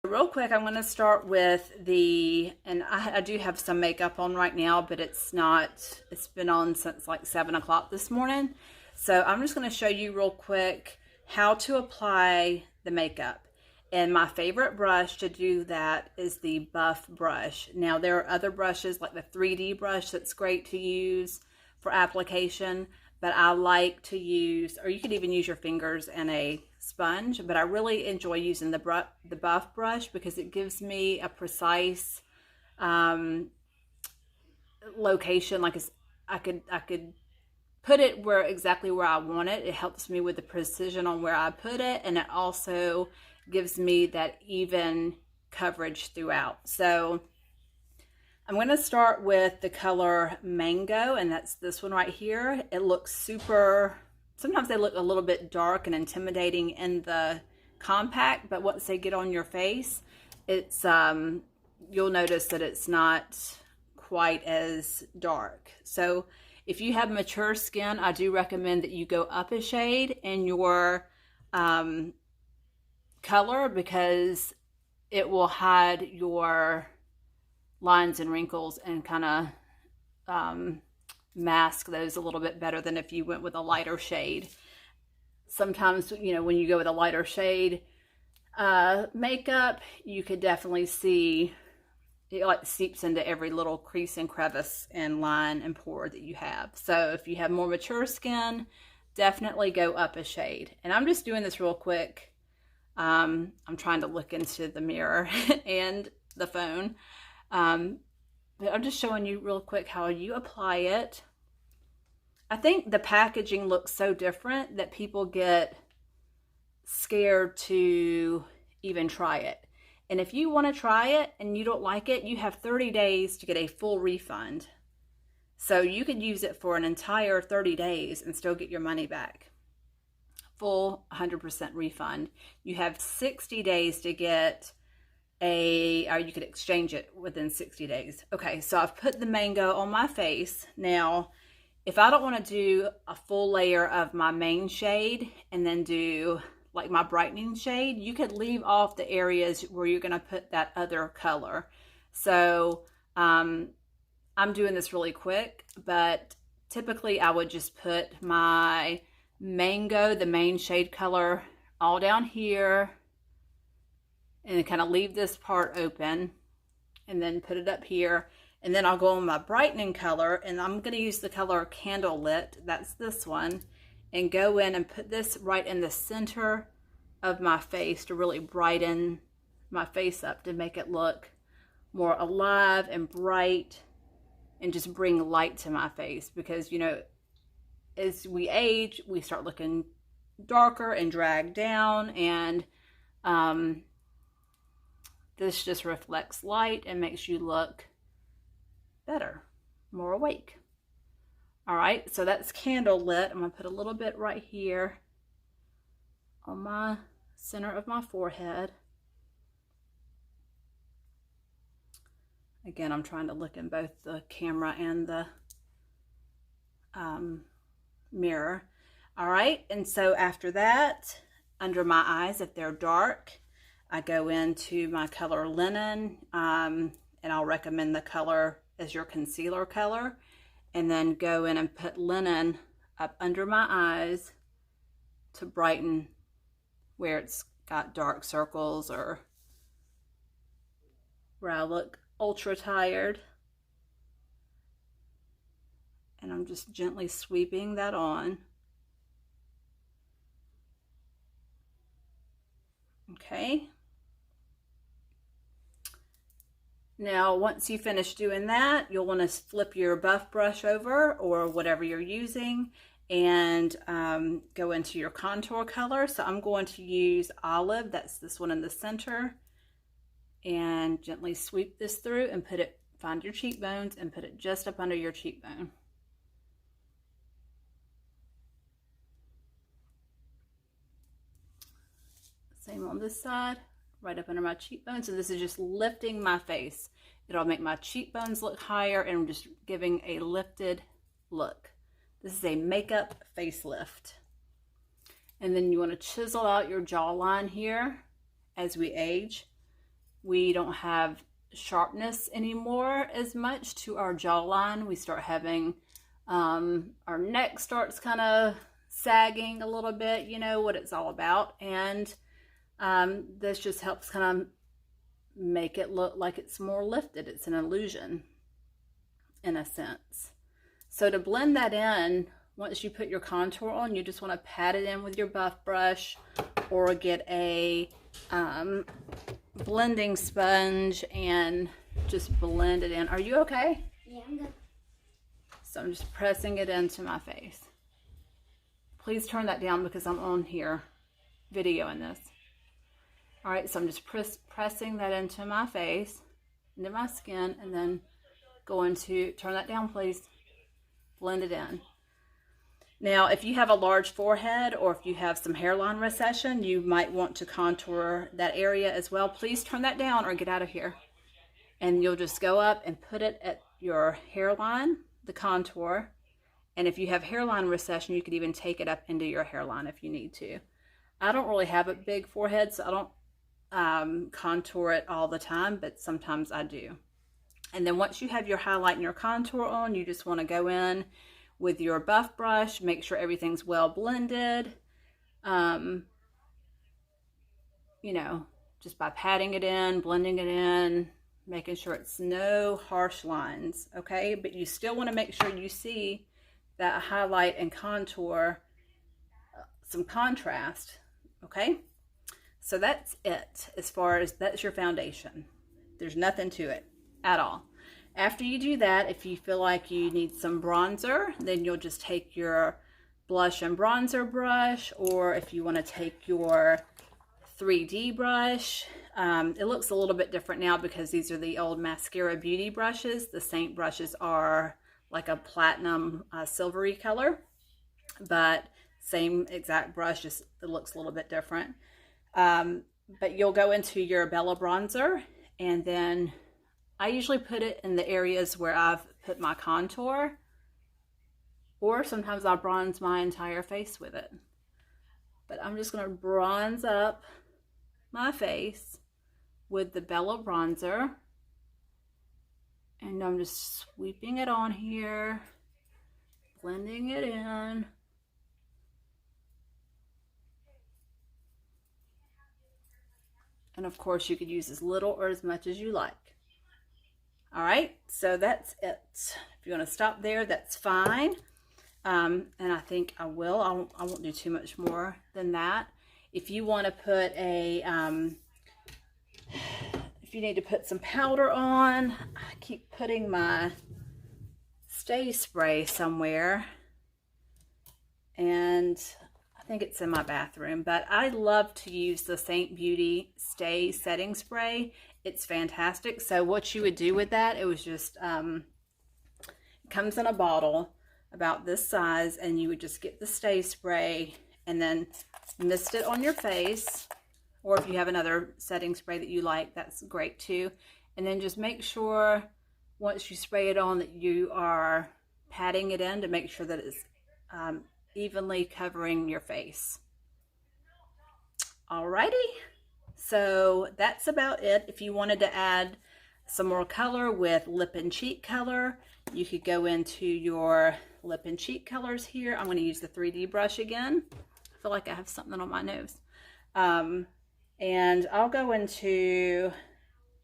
Real quick, I'm going to start with and I do have some makeup on right now, but it's been on since like 7 o'clock this morning. So I'm just going to show you real quick how to apply the makeup. And my favorite brush to do that is the Buff brush. Now there are other brushes like the 3D brush that's great to use for application, but I like to use, or you could even use your fingers and a sponge, but I really enjoy using the Buff brush because it gives me a precise location. Like I could put it exactly where I want it. It helps me with the precision on where I put it, and it also gives me that even coverage throughout. So I'm going to start with the color Mango, and that's this one right here. It looks sometimes they look a little bit dark and intimidating in the compact, but once they get on your face, it's you'll notice that it's not quite as dark. So if you have mature skin, I do recommend that you go up a shade in your color, because it will hide your lines and wrinkles and kind of mask those a little bit better than if you went with a lighter shade. Sometimes, when you go with a lighter shade makeup, you could definitely see it like seeps into every little crease and crevice and line and pore that you have. So if you have more mature skin, definitely go up a shade. And I'm just doing this real quick. I'm trying to look into the mirror and the phone. But I'm just showing you real quick how you apply it. I think the packaging looks so different that people get scared to even try it. And if you want to try it and you don't like it, you have 30 days to get a full refund. So you could use it for an entire 30 days and still get your money back. Full 100% refund. You have 60 days to get or you could exchange it within 60 days. Okay, so I've put the Mango on my face. Now, if I don't want to do a full layer of my main shade and then do like my brightening shade, you could leave off the areas where you're going to put that other color. So I'm doing this really quick, but typically I would just put my Mango, the main shade color, all down here, and kind of leave this part open, and then put it up here. And then I'll go on my brightening color, and I'm going to use the color Candlelit, that's this one, and go in and put this right in the center of my face to really brighten my face up, to make it look more alive and bright and just bring light to my face. Because, as we age, we start looking darker and dragged down, and this just reflects light and makes you look better, more awake. All right, so that's Candlelit. I'm gonna put a little bit right here on my center of my forehead. Again, I'm trying to look in both the camera and the mirror. All right, and so after that, under my eyes, if they're dark, I go into my color Linen, and I'll recommend the color as your concealer color, and then go in and put Linen up under my eyes to brighten where it's got dark circles or where I look ultra tired. And I'm just gently sweeping that on. Okay. Now, once you finish doing that, you'll want to flip your Buff brush over, or whatever you're using, and go into your contour color. So I'm going to use Olive, that's this one in the center, and gently sweep this through and find your cheekbones and put it just up under your cheekbone. Same on this side, right up under my cheekbones. So this is just lifting my face. It'll make my cheekbones look higher and just giving a lifted look. This is a makeup facelift. And then you want to chisel out your jawline here as we age. we don't have sharpness anymore as much to our jawline. We start having, our neck starts kind of sagging a little bit, you know what it's all about. And this just helps kind of make it look like it's more lifted. It's an illusion in a sense. So to blend that in, once you put your contour on, you just want to pat it in with your buff brush or get a blending sponge and just blend it in. Are you okay? Yeah, I'm good. So I'm just pressing it into my face. Please turn that down because I'm on here videoing this. All right, so I'm just pressing that into my face, into my skin, and then going to turn that down, please. Blend it in. Now, if you have a large forehead or if you have some hairline recession, you might want to contour that area as well. Please turn that down or get out of here. And you'll just go up and put it at your hairline, the contour. And if you have hairline recession, you could even take it up into your hairline if you need to. I don't really have a big forehead, so I don't contour it all the time, but sometimes I do. And then once you have your highlight and your contour on, you just want to go in with your buff brush, make sure everything's well blended. You know, just by patting it in, blending it in, making sure it's no harsh lines, okay? But you still want to make sure you see that highlight and contour, some contrast, okay? So that's it, as far as that's your foundation. There's nothing to it at all. After you do that, if you feel like you need some bronzer, then you'll just take your blush and bronzer brush, or if you want to take your 3D brush. It looks a little bit different now because these are the old Mascara Beauty brushes. The Seint brushes are like a platinum silvery color, but same exact brush, just it looks a little bit different. But you'll go into your Bella bronzer, and then I usually put it in the areas where I've put my contour, or sometimes I'll bronze my entire face with it. But I'm just going to bronze up my face with the Bella bronzer, and I'm just sweeping it on here, blending it in. And of course you could use as little or as much as you like. All right, so that's it. If you want to stop there, that's fine. And I think I will. I won't do too much more than that. If you want to put a, if you need to put some powder on, I keep putting my stay spray somewhere. And I think it's in my bathroom, but I love to use the Seint Beauty Stay Setting Spray. It's fantastic. So what you would do with that, it was just, it comes in a bottle about this size, and you would just get the stay spray and then mist it on your face, or if you have another setting spray that you like, that's great too. And then just make sure once you spray it on that you are patting it in to make sure that it's evenly covering your face. Alrighty, so that's about it. If you wanted to add some more color with lip and cheek color, you could go into your lip and cheek colors here. I'm going to use the 3D brush again. I feel like I have something on my nose. And I'll go into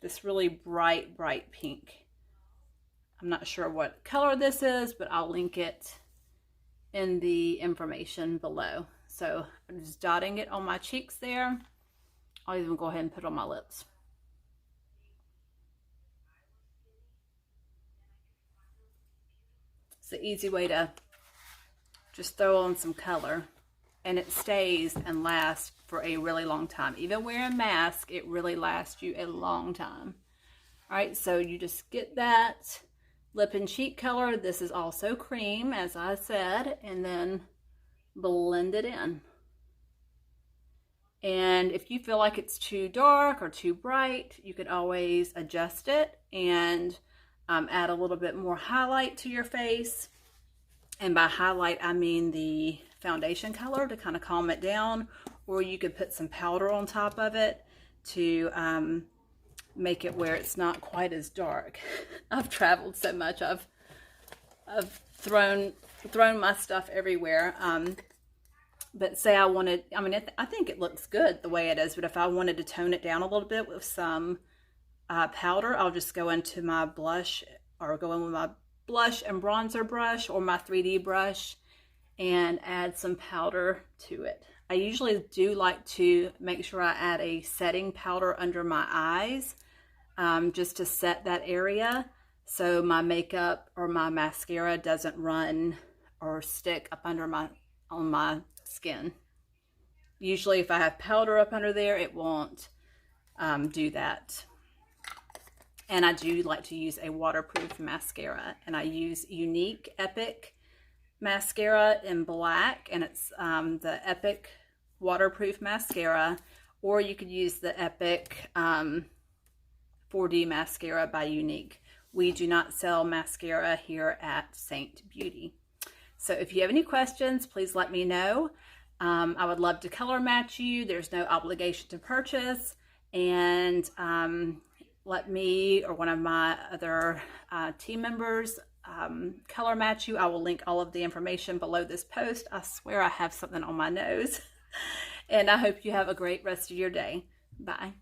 this really bright pink. I'm not sure what color this is, but I'll link it in the information below. So I'm just dotting it on my cheeks there. I'll even go ahead and put it on my lips. It's an easy way to just throw on some color, and it stays and lasts for a really long time. Even wearing a mask, it really lasts you a long time. All right, so you just get that lip and cheek color. This is also cream, as I said, and then blend it in. And if you feel like it's too dark or too bright, you could always adjust it and add a little bit more highlight to your face. And by highlight, I mean the foundation color to kind of calm it down, or you could put some powder on top of it to make it where it's not quite as dark. I've traveled so much. I've thrown my stuff everywhere. But say I wanted, I mean, I think it looks good the way it is, but if I wanted to tone it down a little bit with some powder, I'll just go into my blush, or go in with my blush and bronzer brush or my 3D brush and add some powder to it. I usually do like to make sure I add a setting powder under my eyes, just to set that area so my makeup or my mascara doesn't run or stick up under on my skin. Usually if I have powder up under there, it won't do that. And I do like to use a waterproof mascara, and I use Unique Epic mascara in black, and it's the Epic waterproof mascara, or you could use the Epic 4D mascara by Unique. We do not sell mascara here at Seint Beauty. So if you have any questions, please let me know. I would love to color match you. There's no obligation to purchase, and let me or one of my other team members color match you. I will link all of the information below this post. I swear I have something on my nose. And I hope you have a great rest of your day. Bye.